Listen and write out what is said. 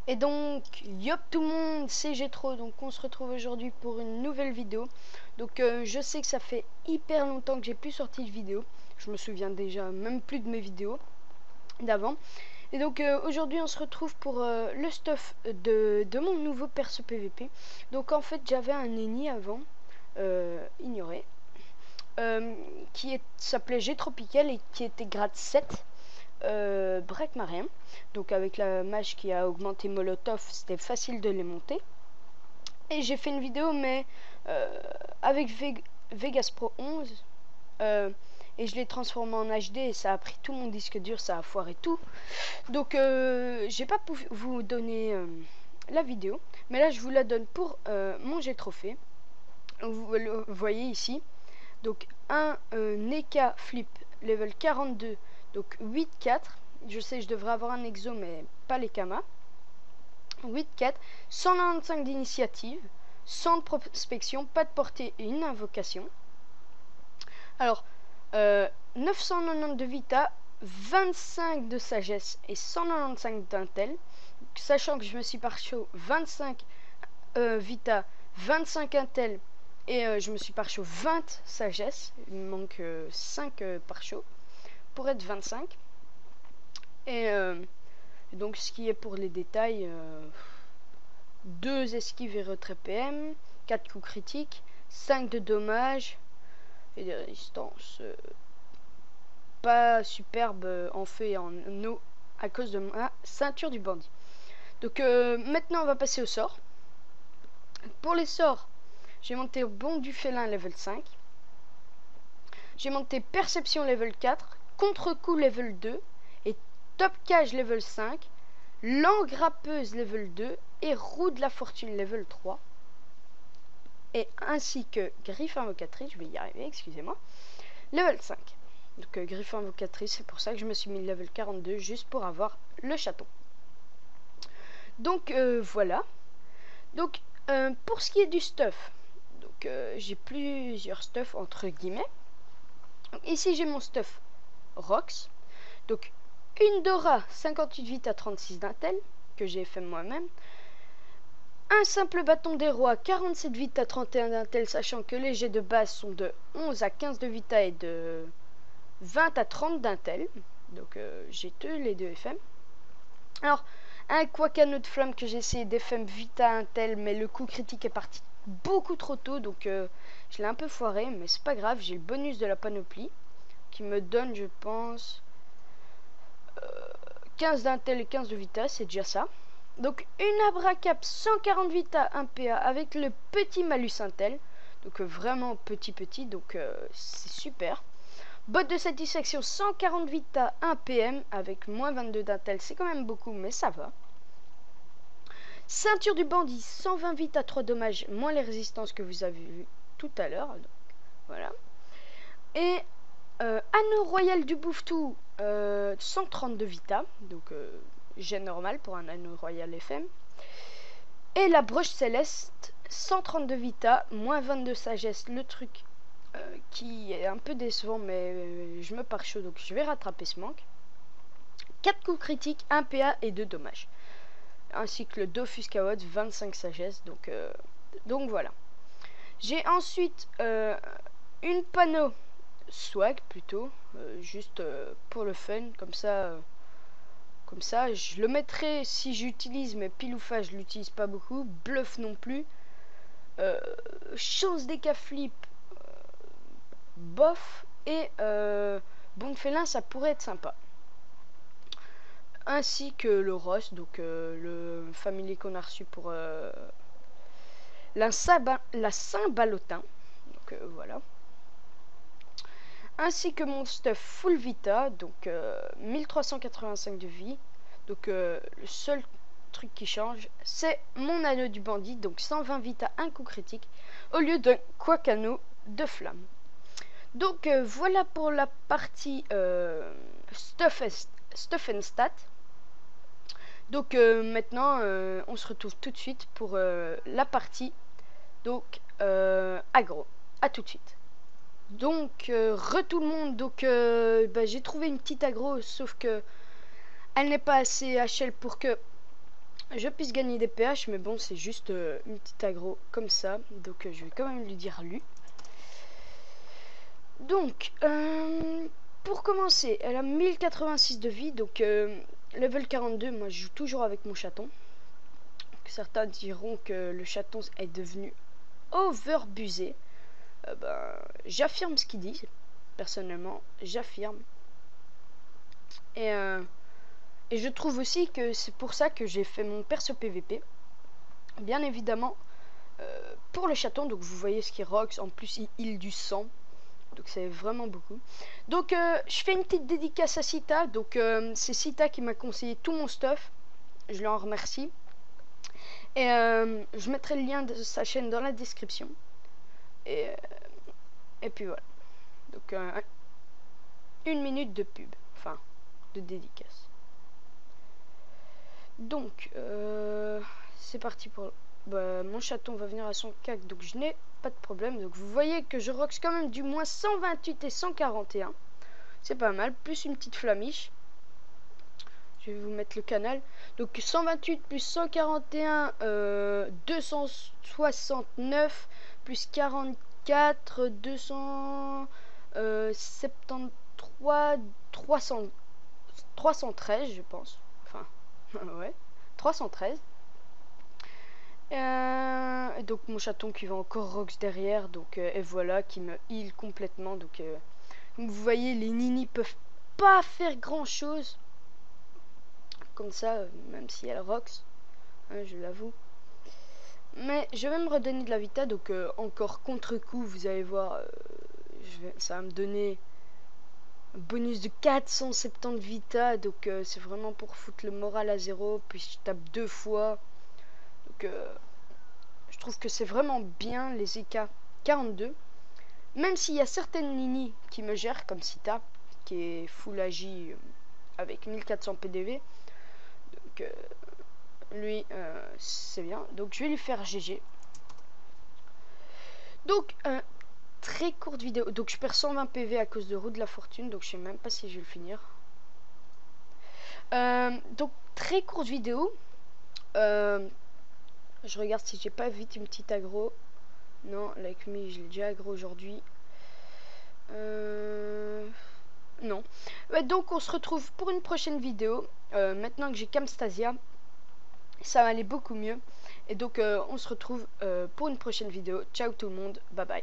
Et donc, yop tout le monde, c'est Gétro, donc on se retrouve aujourd'hui pour une nouvelle vidéo. Donc je sais que ça fait hyper longtemps que j'ai plus sorti de vidéo. Je me souviens déjà même plus de mes vidéos d'avant. Et donc aujourd'hui on se retrouve pour le stuff de mon nouveau perso PVP. Donc en fait j'avais un ennemi avant, ignoré, qui s'appelait Gétropical et qui était grade 7. Break Marien, donc avec la mage qui a augmenté Molotov, c'était facile de les monter. Et j'ai fait une vidéo mais avec Vegas Pro 11 et je l'ai transformé en HD et ça a pris tout mon disque dur, ça a foiré tout. Donc j'ai pas pu vous donner la vidéo, mais là je vous la donne pour mon jet trophée. Vous le voyez ici, donc un NECA flip level 42, donc 8-4. Je sais, je devrais avoir un exo, mais pas les Kama. 8-4, 195 d'initiative, 100 de prospection, pas de portée et une invocation. Alors, 990 de vita, 25 de sagesse et 195 d'intel. Sachant que je me suis par chaud 25 vita, 25 intel et je me suis par chaud 20 sagesse. Il me manque 5 par chaud pour être 25. Et donc ce qui est pour les détails, 2 esquives et retrait PM, 4 coups critiques, 5 de dommages et des résistances pas superbes en feu et en eau à cause de ma ceinture du bandit. Donc maintenant on va passer au sort. Pour les sorts, j'ai monté bond du félin level 5. J'ai monté perception level 4, contre-coup level 2 et top cage level 5, l'engrappeuse level 2 et roue de la fortune level 3. Et ainsi que griffe invocatrice, je vais y arriver, excusez-moi, level 5. Donc griffe invocatrice, c'est pour ça que je me suis mis level 42 juste pour avoir le chaton. Donc voilà. Donc pour ce qui est du stuff, donc j'ai plusieurs stuff entre guillemets. Donc, ici j'ai mon stuff Rox. Donc une Dora 58 vita 36 d'intel que j'ai fait moi-même. Un simple bâton des rois 47 vita 31 d'intel, sachant que les jets de base sont de 11 à 15 de vita et de 20 à 30 d'intel. Donc j'ai les deux FM. Alors un Quacano de flamme que j'ai essayé d'FM vita intel, mais le coup critique est parti beaucoup trop tôt, donc je l'ai un peu foiré, mais c'est pas grave, j'ai le bonus de la panoplie qui me donne, je pense, 15 d'intel et 15 de vita, c'est déjà ça. Donc une abracap 140 vita 1 PA avec le petit malus intel, donc vraiment petit, donc c'est super. Botte de satisfaction 140 vita 1 PM avec moins 22 d'intel, c'est quand même beaucoup mais ça va. Ceinture du bandit 120 vita 3 dommages moins les résistances que vous avez vu tout à l'heure. Voilà. Et anneau royal du bouffetou 132 vita, donc jet normal pour un anneau royal FM. Et la broche céleste 132 vita moins 22 sagesse, le truc qui est un peu décevant, mais je me pars chaud, donc je vais rattraper ce manque. 4 coups critiques, 1 PA et 2 dommages. Ainsi que le Dofus Kawad, 25 sagesse. Donc voilà. J'ai ensuite une panneau swag plutôt, juste pour le fun, comme ça je le mettrai si j'utilise, mais pile ou face je l'utilise pas beaucoup. Bluff non plus. Chance des cas flip, bof, et bon félin, ça pourrait être sympa. Ainsi que le Ross, donc le familier qu'on a reçu pour la Saint-Ballotin. Donc voilà. Ainsi que mon stuff full vita, donc 1385 de vie. Donc le seul truc qui change, c'est mon anneau du bandit, donc 120 vita, un coup critique, au lieu d'un Quacano de flamme. Donc voilà pour la partie stuff and stat. Donc maintenant on se retrouve tout de suite pour la partie aggro. À tout de suite. Donc tout le monde, donc j'ai trouvé une petite aggro, sauf que elle n'est pas assez HL pour que je puisse gagner des PH, mais bon, c'est juste une petite aggro comme ça, donc je vais quand même lui dire lui. Donc, pour commencer, elle a 1086 de vie, donc level 42, moi je joue toujours avec mon chaton. Certains diront que le chaton est devenu overbusé. J'affirme ce qu'ils disent, personnellement, j'affirme. Et je trouve aussi que c'est pour ça que j'ai fait mon perso PVP. Bien évidemment, pour le chaton, donc vous voyez ce qu'il rox, en plus il heal du sang. Donc c'est vraiment beaucoup. Donc je fais une petite dédicace à Sita. Donc c'est Sita qui m'a conseillé tout mon stuff. Je l'en remercie. Et je mettrai le lien de sa chaîne dans la description. Et puis voilà. Donc 1 minute de pub. Enfin, de dédicace. Donc c'est parti pour... mon chaton va venir à son cac. Donc je n'ai pas de problème. Donc vous voyez que je rox quand même du moins 128 et 141. C'est pas mal. Plus une petite flamiche. Je vais vous mettre le canal. Donc 128 plus 141, 269 plus 44, 273, 313 je pense. Enfin, ouais, 313. Donc mon chaton qui va encore rox derrière. Donc et voilà, qui me heal complètement. Donc vous voyez, les Nini peuvent pas faire grand chose. Comme ça, même si elle rox, hein, je l'avoue. Mais je vais me redonner de la vita, donc encore contre-coup, vous allez voir, ça va me donner un bonus de 470 vita, donc c'est vraiment pour foutre le moral à zéro, puis je tape 2 fois. Donc je trouve que c'est vraiment bien les EK 42, même s'il y a certaines Nini qui me gèrent, comme Sita, qui est full agi avec 1400 PDV. Donc lui c'est bien, donc je vais lui faire GG. Donc très courte vidéo, donc je perds 120 PV à cause de roue de la fortune, donc je sais même pas si je vais le finir. Donc très courte vidéo. Je regarde si j'ai pas vite une petite aggro. Non, like me, je l'ai déjà aggro aujourd'hui. Non. Ouais, donc on se retrouve pour une prochaine vidéo. Maintenant que j'ai Camstasia, ça va aller beaucoup mieux. Et donc on se retrouve pour une prochaine vidéo. Ciao tout le monde, bye bye.